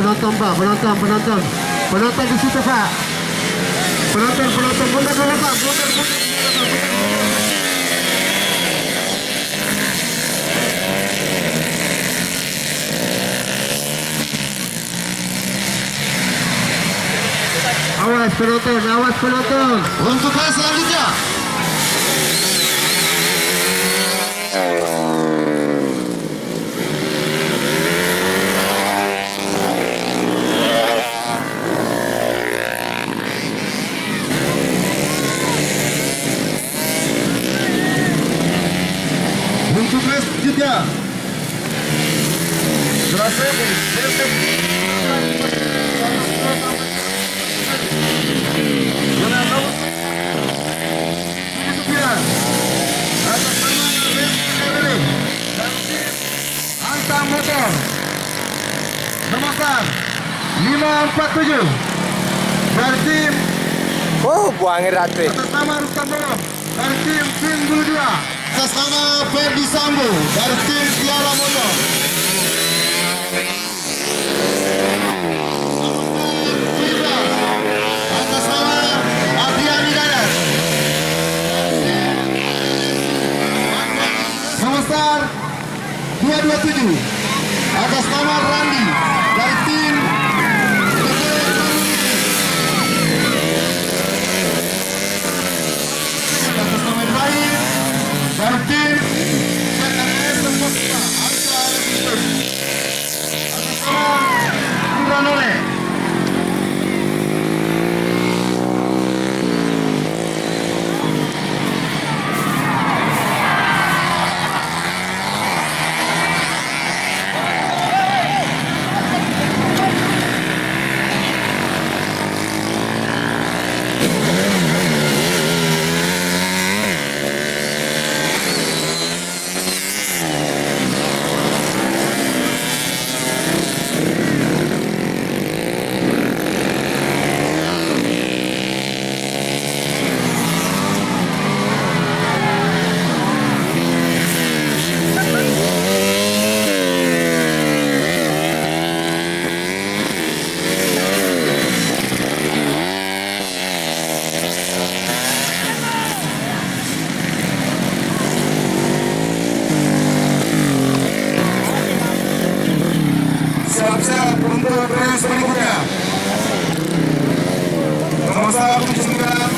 penonton Pak, penonton di situ Pak. Penonton mundur dulu Pak, mundur. Awas penonton. Untuk kelas selanjutnya. Untuk kelas selanjutnya. Antang motor nomor 547 dari tim buangin rate. atas nama Rustam Bolo dari tim Tim 22 atas nama Ferdi Sambo dari tim Tiara Motor. Atas nama Adrian Hidayat. Nomor 227 atas nama Randi dari tim atas nama Ibrahim dari tim PKS Semesta atas nama Nuranoe. Siap-siap untuk race berikutnya. Nomor 179.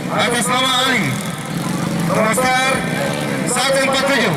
Atas nama Ali. Nomor 147.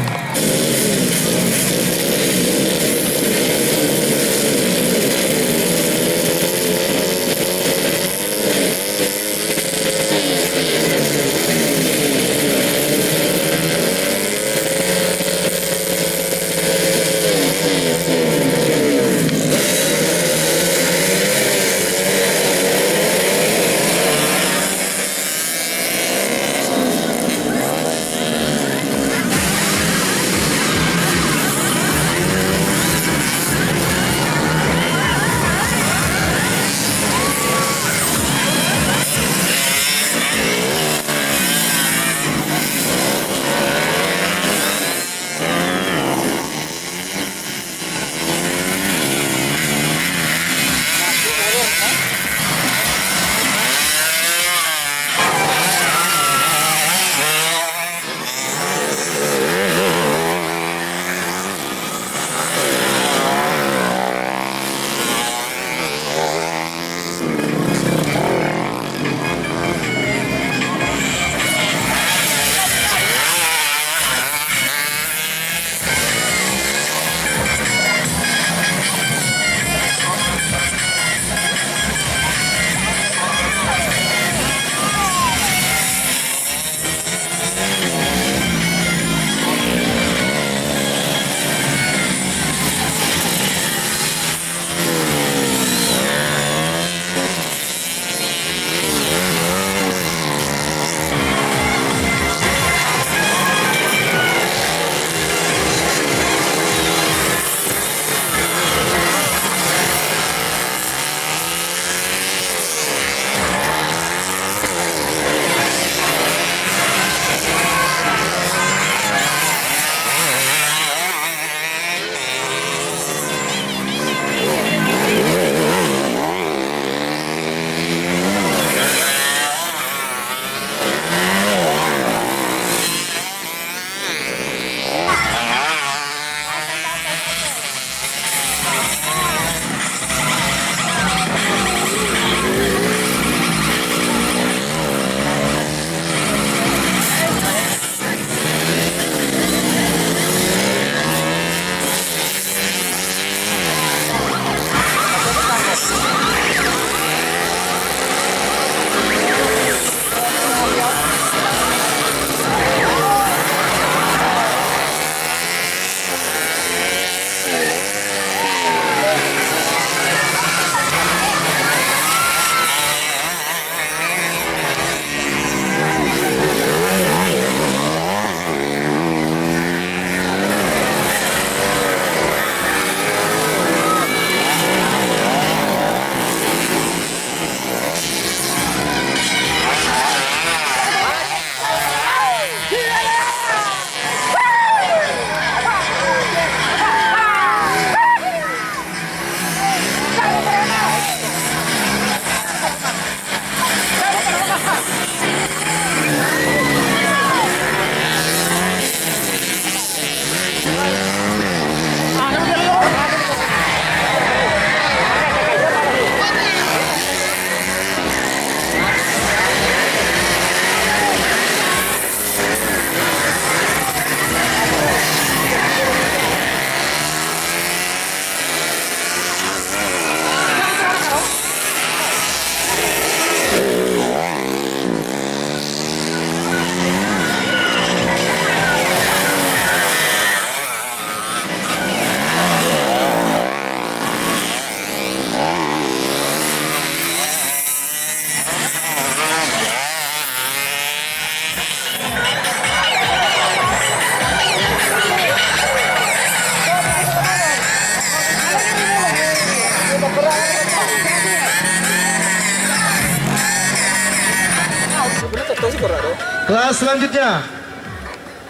Kelas selanjutnya,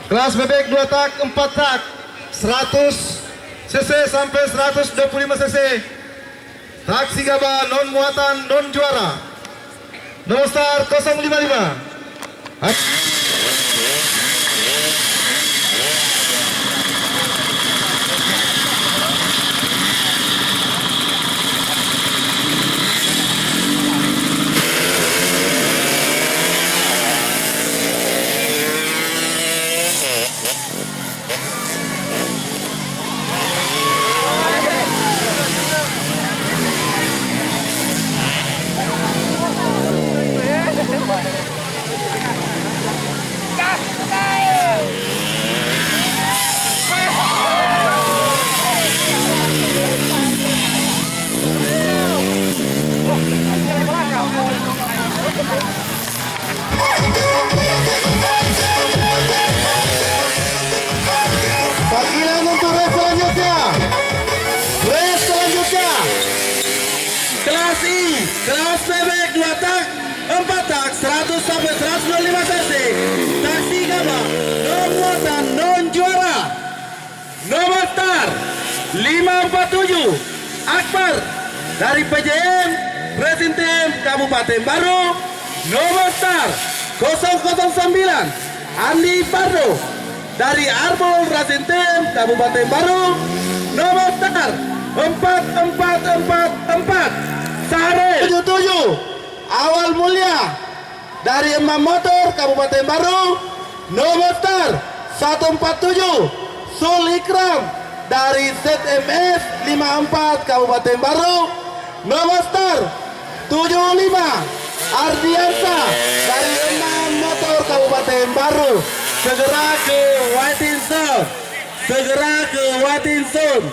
kelas bebek 2 tak 4 tak 100 cc sampai 125 cc. Taksi gabah non muatan non juara. Nomor start 055. Panggilan untuk race selanjutnya. Race selanjutnya. Kelas I, kelas bebek 2 tak 4 tak 100 sampai 125 cc. Taksi gabah non muatan non juara. Nomor start 547 Akbar dari PJM Racing Team Kabupaten Baru. Nomor start 009 Andi Pardo dari Arbol Racing Team Kabupaten Baru. Nomor start 4444 Sare 77 Awal Mulia dari Emam Motor Kabupaten Baru. Nomor start 147 Sul Ikram dari ZMS 54 Kabupaten Baru. Nomor start 75 Ardiansa dari Emam Motor Kabupaten Baru. Segera ke Waiting Zone. Segera ke Waiting Zone.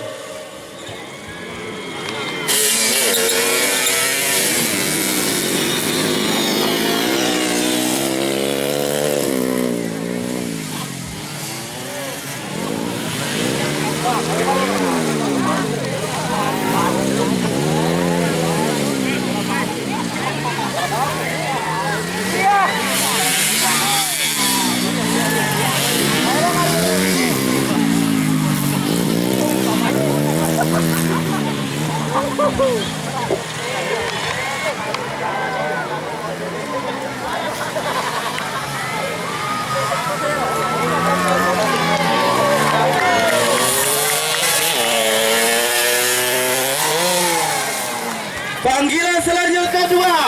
Panggilan selanjutnya kedua,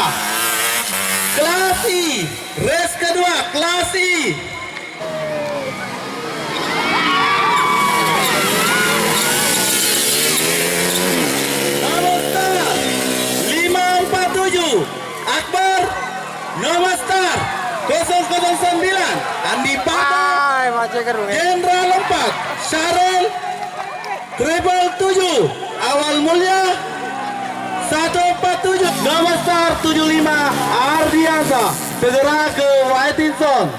kelas I, race kedua, kelas I. Nomor start 547 Akbar. Nomor start 009 Andi Pardo. Ay, macam keruh. Jenderal 4 Syarul. Triple 7 Awal Mulia 147. Nomor start 75 Ardiansa. Segera ke Waiting Zone.